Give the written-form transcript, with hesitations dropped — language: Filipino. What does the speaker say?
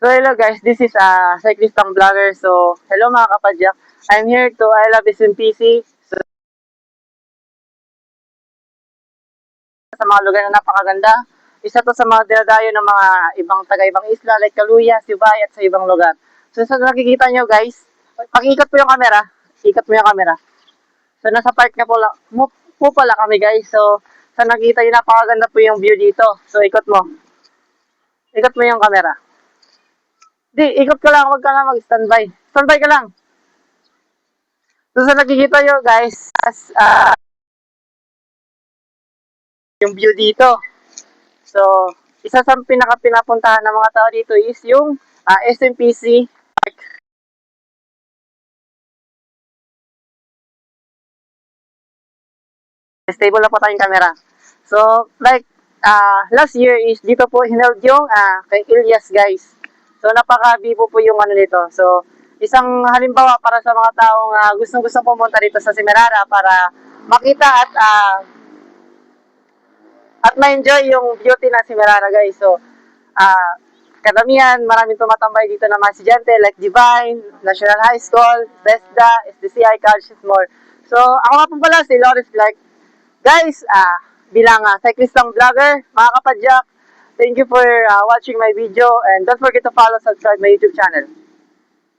So hello guys, this is cyclistang vlogger. So hello mga kapadyak. I'm here to I Love SMPC. So, sa mga lugar na napakaganda. Isa to sa mga dinadayo ng mga ibang taga-ibang isla like Kaluya, Sibay at sa ibang lugar. So sa nakikita nyo guys, pag-ikot po yung camera. Ikot mo yung camera. So nasa park na po pala kami guys. So sa nakikita nyo napakaganda po yung view dito. So ikot mo. Ikot mo yung camera. Di, ikot ka lang, huwag ka lang mag-standby. Standby ka lang. So sa nakikita nyo guys, yung view dito. So, isa sa pinaka-pinapuntahan ng mga tao dito is yung SMPC Park. Stable na po tayong camera. So, like, last year is dito po hineld yung kay Ilyas guys. So, napaka-vivo po yung ano nito. So, isang halimbawa para sa mga taong gustong-gustong pumunta dito sa Semirara para makita at ma-enjoy yung beauty ng Semirara guys. So, karamihan, maraming tumatambay dito na mga estudyante like Divine, National High School, BESDA, SDCI, College more. So, ako nga po pala si Loris Clark. Guys, bilang cyclistang vlogger, mga kapadyak, thank you for watching my video and don't forget to follow, subscribe my YouTube channel.